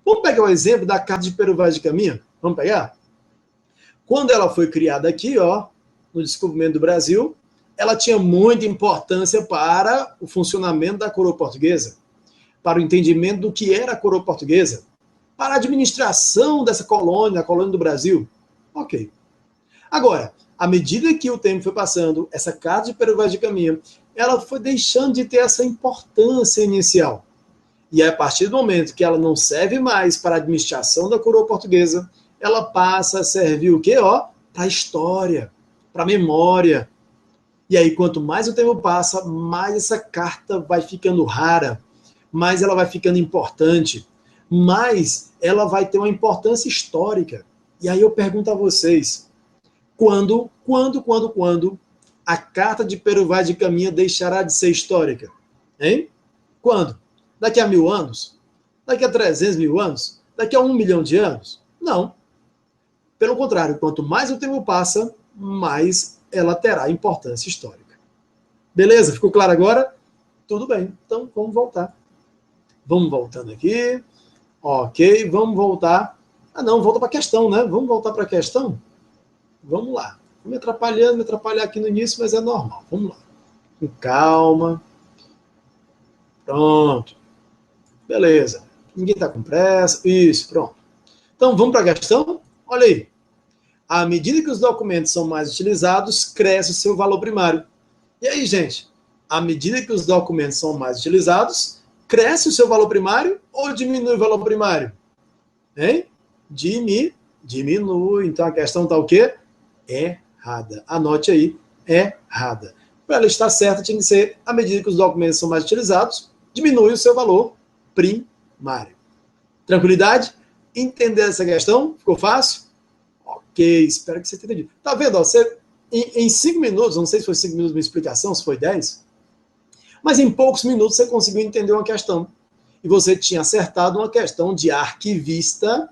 Vamos pegar o exemplo da Carta de Pero Vaz de Caminha? Vamos pegar? Quando ela foi criada aqui, no descobrimento do Brasil, ela tinha muita importância para o funcionamento da coroa portuguesa, para o entendimento do que era a coroa portuguesa, para a administração dessa colônia, a colônia do Brasil. Ok. Agora, à medida que o tempo foi passando, essa Carta de Pero Vaz de Caminha, ela foi deixando de ter essa importância inicial. E a partir do momento que ela não serve mais para a administração da coroa portuguesa, ela passa a servir o quê? Para a história, para a memória. E aí, quanto mais o tempo passa, mais essa carta vai ficando rara, mais ela vai ficando importante, mais ela vai ter uma importância histórica. E aí eu pergunto a vocês, quando a Carta de Pero Vaz de Caminha deixará de ser histórica? Hein? Quando? Daqui a 1000 anos? Daqui a 300 mil anos? Daqui a 1 milhão de anos? Não. Pelo contrário, quanto mais o tempo passa, mais ela terá importância histórica. Beleza? Ficou claro agora? Tudo bem. Então, vamos voltar. Vamos voltando aqui. Ok, vamos voltar. Não, volta para a questão, né? Vamos voltar para a questão? Vamos lá. Me atrapalhar aqui no início, mas é normal. Vamos lá. Com calma. Pronto. Beleza. Ninguém está com pressa. Isso, pronto. Então, vamos para a questão? Olha aí. À medida que os documentos são mais utilizados, cresce o seu valor primário. E aí, gente? À medida que os documentos são mais utilizados, cresce o seu valor primário ou diminui o valor primário? Hein? Diminui. Então, a questão está o quê? Errada. Anote aí. Errada. Para ela estar certa, tinha que ser, à medida que os documentos são mais utilizados, diminui o seu valor primário. Tranquilidade? Entender essa questão? Ficou fácil? Ok, espero que você tenha entendido. Tá vendo? Você, em 5 minutos, não sei se foi 5 minutos de uma explicação, se foi 10, mas em poucos minutos você conseguiu entender uma questão. E você tinha acertado uma questão de arquivista.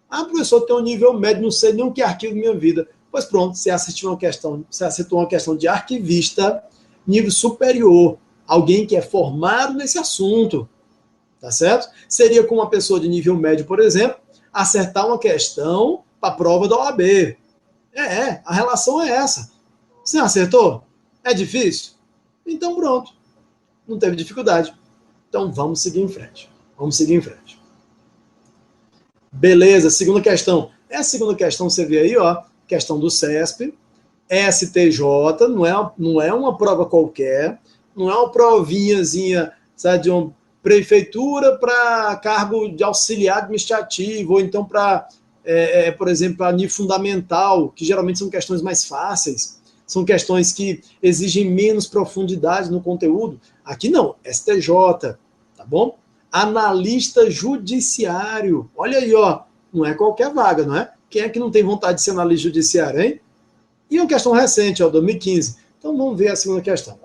Professor, tem um nível médio, não sei nem o que é arquivo da minha vida. Pois pronto, você acertou uma questão de arquivista, nível superior. Alguém que é formado nesse assunto. Tá certo? Seria com uma pessoa de nível médio, por exemplo, acertar uma questão para a prova da OAB. A relação é essa. Você acertou? É difícil? Então pronto. Não teve dificuldade. Então vamos seguir em frente. Beleza, segunda questão. Essa segunda questão você vê aí, questão do CESP, STJ, não é uma prova qualquer, não é uma provinhazinha, sabe, de uma prefeitura para cargo de auxiliar administrativo, ou então para, por exemplo, para nível fundamental, que geralmente são questões mais fáceis, são questões que exigem menos profundidade no conteúdo. Aqui não, STJ, tá bom? Analista judiciário, olha aí, não é qualquer vaga, não é? Quem é que não tem vontade de ser analista judiciário, hein? E uma questão recente, 2015. Então vamos ver a segunda questão.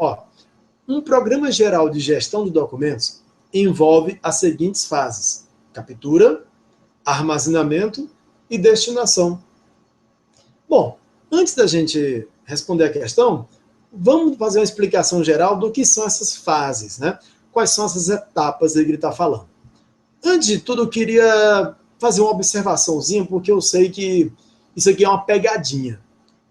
Um programa geral de gestão de documentos envolve as seguintes fases: captura, armazenamento e destinação. Bom, antes da gente responder a questão, vamos fazer uma explicação geral do que são essas fases, né? Quais são essas etapas que ele está falando. Antes de tudo, eu queria fazer uma observaçãozinha, porque eu sei que isso aqui é uma pegadinha.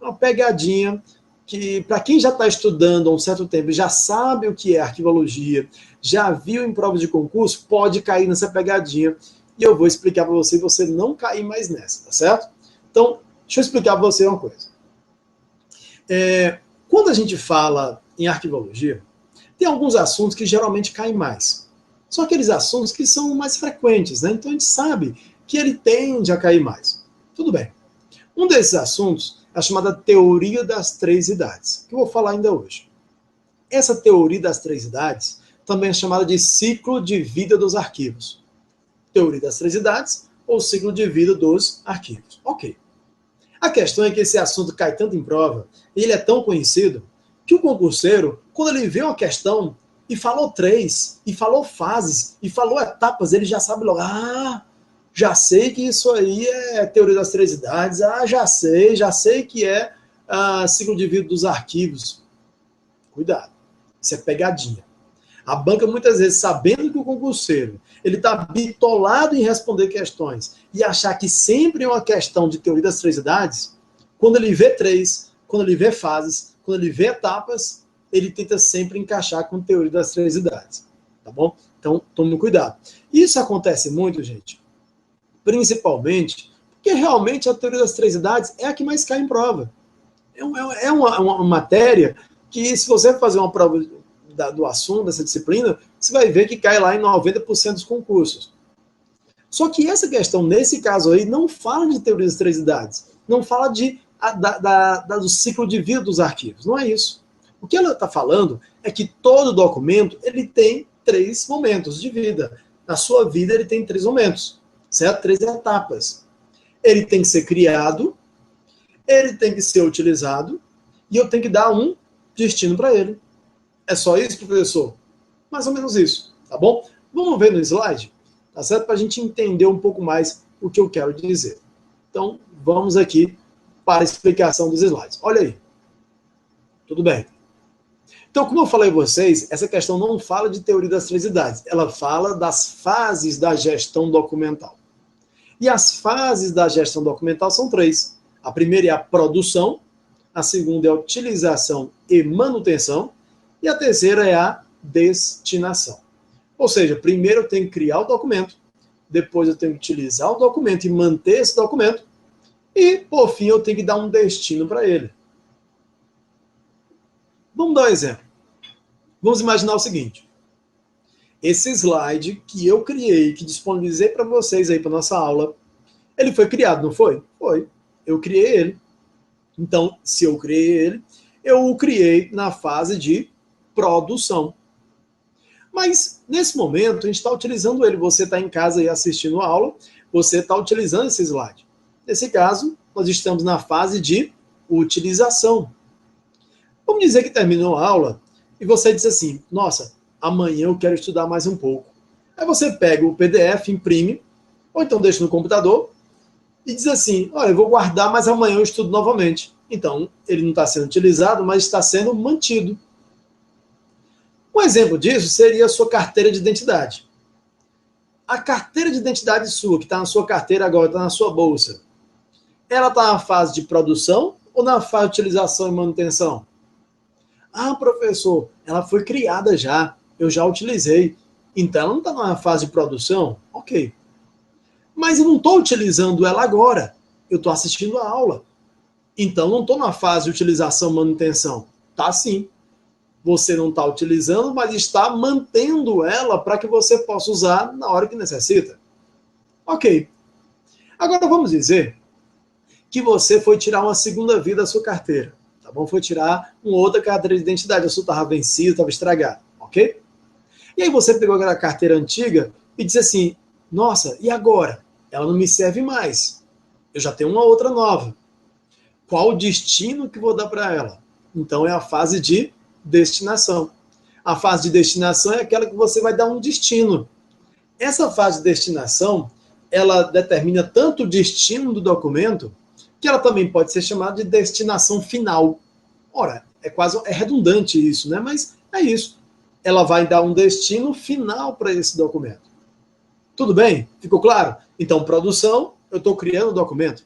Uma pegadinha que, para quem já está estudando há um certo tempo, já sabe o que é arquivologia, já viu em provas de concurso, pode cair nessa pegadinha. E eu vou explicar para você não cair mais nessa, tá certo? Então, deixa eu explicar para você uma coisa. Quando a gente fala em arquivologia, tem alguns assuntos que geralmente caem mais. São aqueles assuntos que são mais frequentes, né? Então a gente sabe que ele tende a cair mais. Tudo bem. Um desses assuntos é a chamada teoria das 3 idades, que eu vou falar ainda hoje. Essa teoria das 3 idades também é chamada de ciclo de vida dos arquivos. Teoria das 3 idades ou ciclo de vida dos arquivos. Ok. A questão é que esse assunto cai tanto em prova, e ele é tão conhecido, que o concurseiro, quando ele vê uma questão e falou 3, e falou fases, e falou etapas, ele já sabe logo, já sei que isso aí é teoria das 3 idades, já sei que é ciclo de vida dos arquivos. Cuidado, isso é pegadinha. A banca, muitas vezes, sabendo que o concurseiro ele está bitolado em responder questões e achar que sempre é uma questão de teoria das três idades, quando ele vê três, quando ele vê fases, quando ele vê etapas, ele tenta sempre encaixar com teoria das três idades. Tá bom? Então, tome cuidado. Isso acontece muito, gente, principalmente porque realmente a teoria das três idades é a que mais cai em prova. É uma matéria que, se você fazer uma prova do assunto, dessa disciplina, você vai ver que cai lá em 90% dos concursos. Só que essa questão, nesse caso aí, não fala de teoria das três idades, não fala do ciclo de vida dos arquivos, não é isso. O que ela está falando é que todo documento ele tem 3 momentos de vida. Na sua vida ele tem 3 momentos, certo? 3 etapas. Ele tem que ser criado, ele tem que ser utilizado e eu tenho que dar um destino para ele. É só isso, professor? Mais ou menos isso, tá bom? Vamos ver no slide, tá certo? Para a gente entender um pouco mais o que eu quero dizer. Então, vamos aqui para a explicação dos slides. Olha aí. Tudo bem. Então, como eu falei a vocês, essa questão não fala de teoria das três idades, ela fala das fases da gestão documental. E as fases da gestão documental são 3. A primeira é a produção, a segunda é a utilização e manutenção, e a terceira é a destinação. Ou seja, primeiro eu tenho que criar o documento, depois eu tenho que utilizar o documento e manter esse documento, e, por fim, eu tenho que dar um destino para ele. Vamos dar um exemplo. Vamos imaginar o seguinte. Esse slide que eu criei, que disponibilizei para vocês aí para nossa aula, ele foi criado, não foi? Foi. Eu criei ele. Então, se eu criei ele, eu o criei na fase de produção. Mas, nesse momento, a gente está utilizando ele. Você está em casa aí assistindo a aula, você está utilizando esse slide. Nesse caso, nós estamos na fase de utilização. Vamos dizer que terminou a aula e você diz assim, nossa, amanhã eu quero estudar mais um pouco. Aí você pega o PDF, imprime, ou então deixa no computador e diz assim, olha, eu vou guardar, mas amanhã eu estudo novamente. Então, ele não está sendo utilizado, mas está sendo mantido. Um exemplo disso seria a sua carteira de identidade. A carteira de identidade sua, que está na sua carteira agora, está na sua bolsa, ela está na fase de produção ou na fase de utilização e manutenção? Ah, professor, ela foi criada já, eu já utilizei. Então, ela não está na fase de produção? Ok. Mas eu não estou utilizando ela agora, eu estou assistindo a aula. Então, não estou na fase de utilização e manutenção. Tá sim. Você não está utilizando, mas está mantendo ela para que você possa usar na hora que necessita. Ok. Agora, vamos dizer que você foi tirar uma segunda vida da sua carteira. Tá bom? Foi tirar uma outra carteira de identidade. A sua estava vencida, estava estragada. Ok? E aí você pegou aquela carteira antiga e disse assim, nossa, e agora? Ela não me serve mais. Eu já tenho uma outra nova. Qual o destino que vou dar para ela? Então é a fase de destinação. A fase de destinação é aquela que você vai dar um destino. Essa fase de destinação, ela determina tanto o destino do documento, que ela também pode ser chamada de destinação final. Ora, é redundante isso, né? Mas é isso. Ela vai dar um destino final para esse documento. Tudo bem? Ficou claro? Então, produção, eu estou criando o documento.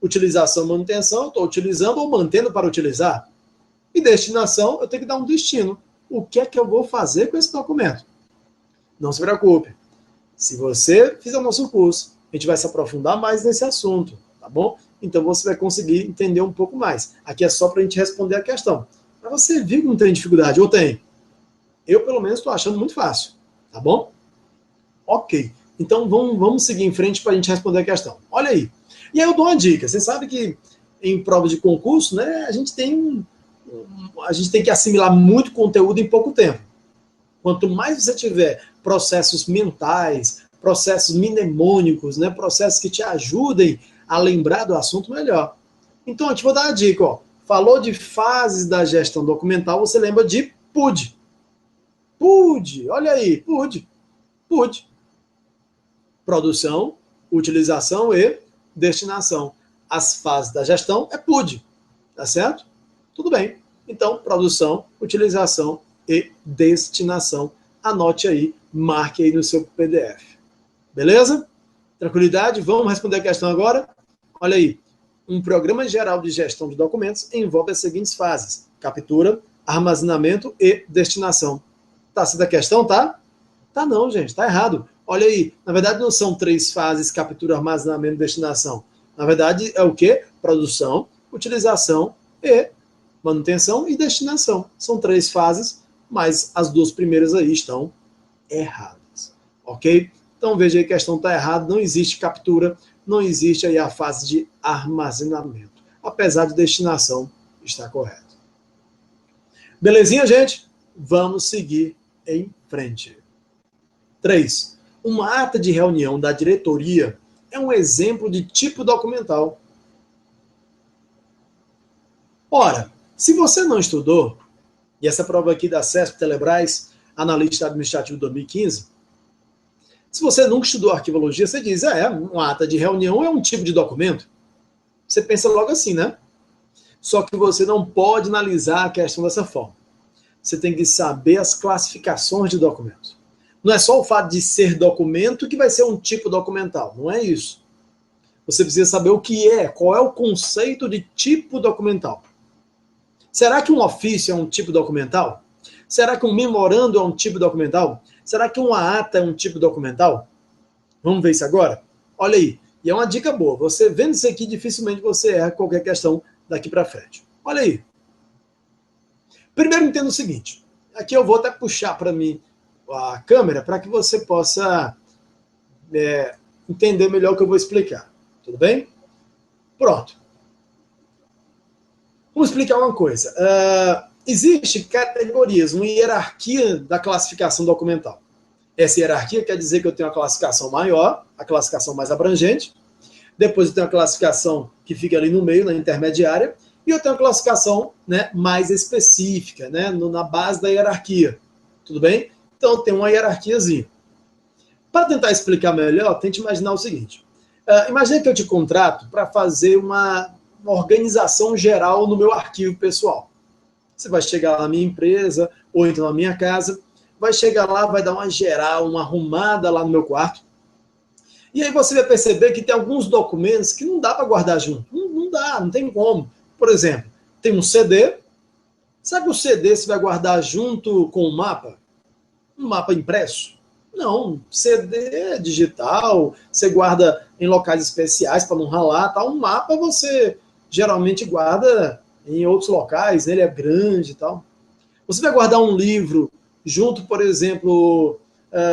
Utilização, manutenção, eu estou utilizando ou mantendo para utilizar. E destinação, eu tenho que dar um destino. O que é que eu vou fazer com esse documento? Não se preocupe. Se você fizer o nosso curso, a gente vai se aprofundar mais nesse assunto, tá bom? Então você vai conseguir entender um pouco mais. Aqui é só para a gente responder a questão. Mas você viu que não tem dificuldade, ou tem? Eu, pelo menos, estou achando muito fácil, tá bom? Ok. Então vamos seguir em frente para a gente responder a questão. Olha aí. E aí eu dou uma dica. Você sabe que em provas de concurso, né, a gente tem que assimilar muito conteúdo em pouco tempo. Quanto mais você tiver processos mentais, processos mnemônicos, né, processos que te ajudem a lembrar do assunto, melhor. Então, eu te vou dar uma dica. Ó. Falou de fases da gestão documental, você lembra de PUD. PUD, olha aí, PUD. PUD. Produção, utilização e destinação. As fases da gestão é PUD. Tá certo? Tudo bem. Então, produção, utilização e destinação anote aí, marque aí no seu PDF. Beleza? Tranquilidade? Vamos responder a questão agora? Olha aí. Um programa geral de gestão de documentos envolve as seguintes fases: captura, armazenamento e destinação. Tá certa a questão, tá? Tá não, gente, tá errado. Olha aí, na verdade não são 3 fases: captura, armazenamento e destinação. Na verdade é o quê? Produção, utilização e manutenção e destinação. São 3 fases, mas as 2 primeiras aí estão erradas. Ok? Então veja aí que a questão está errada, não existe captura, não existe aí a fase de armazenamento, apesar de destinação estar correta. Belezinha, gente? Vamos seguir em frente. 3. Uma ata de reunião da diretoria é um exemplo de tipo documental. Ora, se você não estudou, e essa prova aqui da CESP Telebrás, Analista Administrativo 2015, se você nunca estudou arquivologia, você diz, uma ata de reunião é um tipo de documento. Você pensa logo assim, né? Só que você não pode analisar a questão dessa forma. Você tem que saber as classificações de documentos. Não é só o fato de ser documento que vai ser um tipo documental. Não é isso. Você precisa saber o que é, qual é o conceito de tipo documental. Será que um ofício é um tipo documental? Será que um memorando é um tipo documental? Será que uma ata é um tipo documental? Vamos ver isso agora? Olha aí. E é uma dica boa. Você vendo isso aqui, dificilmente você erra qualquer questão daqui para frente. Olha aí. Primeiro entenda o seguinte. Aqui eu vou até puxar para mim a câmera para que você possa entender melhor o que eu vou explicar. Tudo bem? Pronto. Vamos explicar uma coisa. Existe categorias, uma hierarquia da classificação documental. Essa hierarquia quer dizer que eu tenho uma classificação maior, a classificação mais abrangente. Depois eu tenho uma classificação que fica ali no meio, na intermediária. E eu tenho uma classificação, né, mais específica, né, na base da hierarquia. Tudo bem? Então tem uma hierarquiazinha. Para tentar explicar melhor, tente imaginar o seguinte. Imagine que eu te contrato para fazer uma organização geral no meu arquivo pessoal. Você vai chegar lá na minha empresa, ou então na minha casa, vai chegar lá, vai dar uma geral, uma arrumada lá no meu quarto. E aí você vai perceber que tem alguns documentos que não dá para guardar junto. Não dá, não tem como. Por exemplo, tem um CD. Sabe o CD você vai guardar junto com o mapa? Um mapa impresso? Não, CD digital, você guarda em locais especiais para não ralar, tá? Um mapa você geralmente guarda em outros locais, ele é grande e tal. Você vai guardar um livro junto, por exemplo,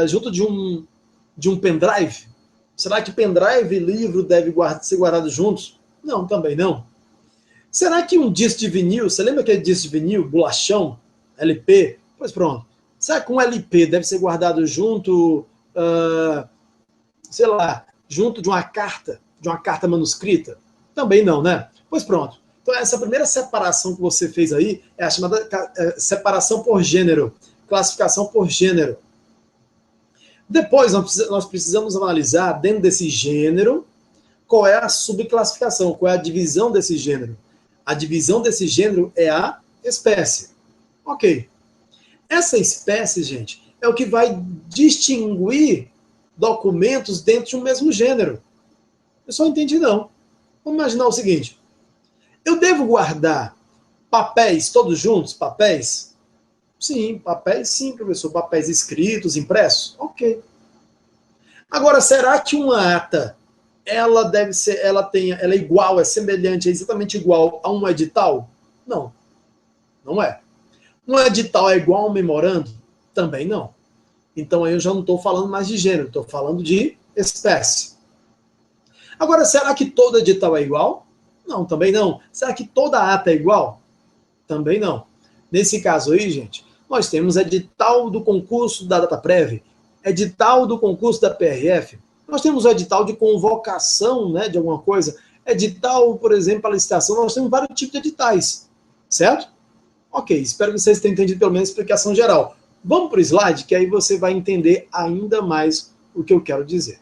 junto de um pendrive? Será que pendrive e livro devem ser guardados juntos? Não, também não. Será que um disco de vinil, você lembra aquele disco de vinil, bolachão, LP? Pois pronto. Será que um LP deve ser guardado junto, junto de uma carta manuscrita? Também não, né? Pois pronto. Então, essa primeira separação que você fez aí é a chamada separação por gênero, classificação por gênero. Depois, nós precisamos analisar, dentro desse gênero, qual é a subclassificação, qual é a divisão desse gênero. A divisão desse gênero é a espécie. Ok. Essa espécie, gente, é o que vai distinguir documentos dentro de um mesmo gênero. Eu só entendi, não. Vamos imaginar o seguinte. Eu devo guardar papéis todos juntos? Papéis? Sim, papéis sim, professor. Papéis escritos, impressos? Ok. Agora, será que uma ata, ela é igual, é semelhante, é exatamente igual a um edital? Não. Não é. Um edital é igual a um memorando? Também não. Então aí eu já não estou falando mais de gênero, estou falando de espécie. Agora, será que todo edital é igual? Não, também não. Será que toda ata é igual? Também não. Nesse caso aí, gente, nós temos edital do concurso da DataPrev, edital do concurso da PRF, nós temos o edital de convocação, né, de alguma coisa, edital, por exemplo, para licitação, nós temos vários tipos de editais, certo? Ok, espero que vocês tenham entendido pelo menos a explicação geral. Vamos para o slide, que aí você vai entender ainda mais o que eu quero dizer.